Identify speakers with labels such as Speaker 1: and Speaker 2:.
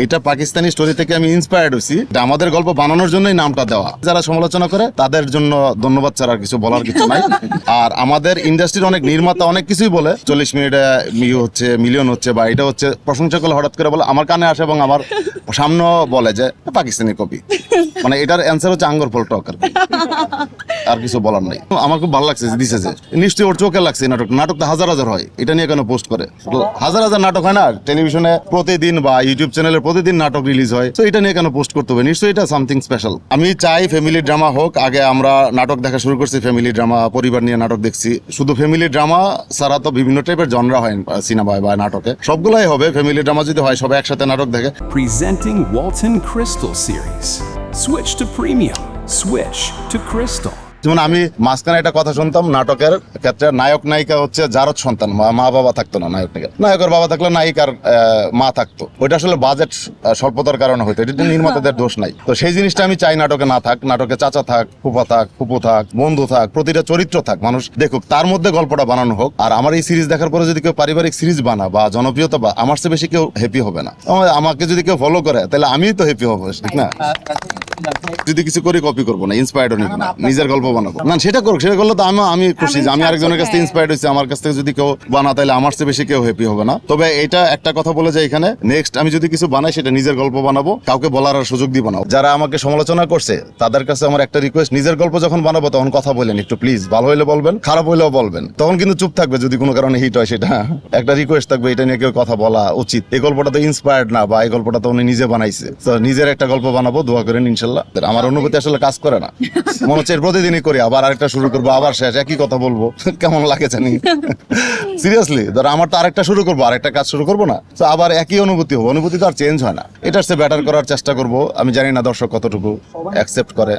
Speaker 1: এটা পাকিস্তানি স্টোরি থেকে আমি ইন্সপায়ার্ড হয়েছি। এটা আমাদের গল্প বানানোর জন্যই নামটা দেওয়া। যারা সমালোচনা করে তাদের জন্য ধন্যবাদ ছাড়া আর কিছু বলার কিছু নাই। আর আমাদের ইন্ডাস্ট্রির অনেক নির্মাতা অনেক কিছুই বলে 40 মিনিটে হচ্ছে মিলিয়ন হচ্ছে বা এটা হচ্ছে, প্রশংসা করলে হঠাৎ করে বলে আমার কানে আসে এবং আমার সামনে বলে যে পাকিস্তানি কপি। মানে এটার অ্যান্সার হচ্ছে আঙ্গুর ফল টক। আর কিছু বলার নাই। আমার খুব ভালো লাগছে দিছে যে, নিশ্চয়ই ওর চোখে লাগছে নাটক তো হাজার হাজার হয়, এটা নিয়ে কেন পোস্ট করে? হাজার হাজার নাটক হয় না টেলিভিশনে প্রতিদিন বা ইউটিউব চ্যানেলে প্রতিদিন নাটক রিলিজ হয়, তো এটা নিয়ে কেন পোস্ট করতে হবে? নিশ্চয়ই এটা সামথিং স্পেশাল। আমি চাই ফ্যামিলি ড্রামা হোক। আগে আমরা নাটক দেখা শুরু করছি ফ্যামিলি ড্রামা, পরিবার নিয়ে নাটক দেখছি। শুধু ফ্যামিলি ড্রামা ছাড়া তো বিভিন্ন টাইপের জনরা হয় সিনেমায় বা নাটকে, সবগুলাই হবে। ফ্যামিলি ড্রামা যদি হয় সবাই একসাথে নাটক দেখে।
Speaker 2: Presenting Walton Crystal series. Switch to premium. Switch to Crystal.
Speaker 1: যেমন আমি মাঝখানে একটা কথা শুনতাম, নাটকের ক্ষেত্রে নায়ক নায়িকা হচ্ছে জারদ সন্তান, মা বাবা থাকতো না নায়কের বাবা থাকলে নায়িকার মা থাকতো। ওইটা আসলে বাজেট স্বল্পতার কারণে হতো, এটা নির্মাতাদের দোষ নাই। তো সেই জিনিসটা আমি চাই নাটকে না থাক। নাটকে চাচা থাক, ফুফা থাক, ফুপু থাক, বন্ধু থাক, প্রতিটা চরিত্র থাক, মানুষ দেখুক, তার মধ্যে গল্পটা বানানো হোক। আর আমার এই সিরিজ দেখার পরে যদি কেউ পারিবারিক সিরিজ বানা বা জনপ্রিয়তা বা, আমার চেয়ে বেশি কেউ হ্যাপি হবে না। আমাকে যদি কেউ ফলো করে তাহলে আমিই তো হ্যাপি হবো, ঠিক না? যদি কিছু করি কপি করবো না, ইন্সপায়ার্ড নিব না, নিজের গল্প বানাবো না, সেটা করুক। সেটা করলে তো আমি খুশি যে আমি আরেকজনের কাছ থেকে ইন্সপায়ার্ড হয়েছি। আমার কাছ থেকে যদি কেউ বানা তাহলে আমার চেয়ে বেশি কেউ হ্যাপি হবে না। তবে এটা একটা কথা বলে যায় এখানে, নেক্সট আমি যদি কিছু বানাই সেটা নিজের গল্প বানাবো, কাউকে বলার আর সুযোগ দিব না। যারা আমাকে সমালোচনা করছে তাদের কাছে আমার একটা রিকোয়েস্ট, নিজের গল্প যখন বানাবো তখন কথা বলেন একটু প্লিজ। ভালো হইলে বলবেন, খারাপ হইলেও বলবেন, তখন কিন্তু চুপ থাকবে। যদি কোনো কারণে হিট হয় সেটা একটা রিকোয়েস্ট থাকবে, এটা নিয়ে কেউ কথা বলা উচিত। এই গল্পটা তো ইন্সপায়ার্ড না, বা এই গল্পটা তো উনি নিজে বানাইছে, তো নিজের একটা গল্প বানাবো, দোয়া করেন ইনশাল্লাহ। আমার অনুভূতি আসলে কাজ করে না, মনে হচ্ছে প্রতিদিনই করি, আবার আরেকটা শুরু করবো, আবার শেষ, একই কথা বলবো, কেমন লাগে জানি। সিরিয়াসলি ধর আমার তো আরেকটা শুরু করবো, আরেকটা কাজ শুরু করবো না, তো আবার একই অনুভূতি হবে, অনুভূতি তো আর চেঞ্জ হয় না। এটার চেয়ে বেটার করার চেষ্টা করবো। আমি জানি না দর্শক কতটুকু অ্যাকসেপ্ট করে।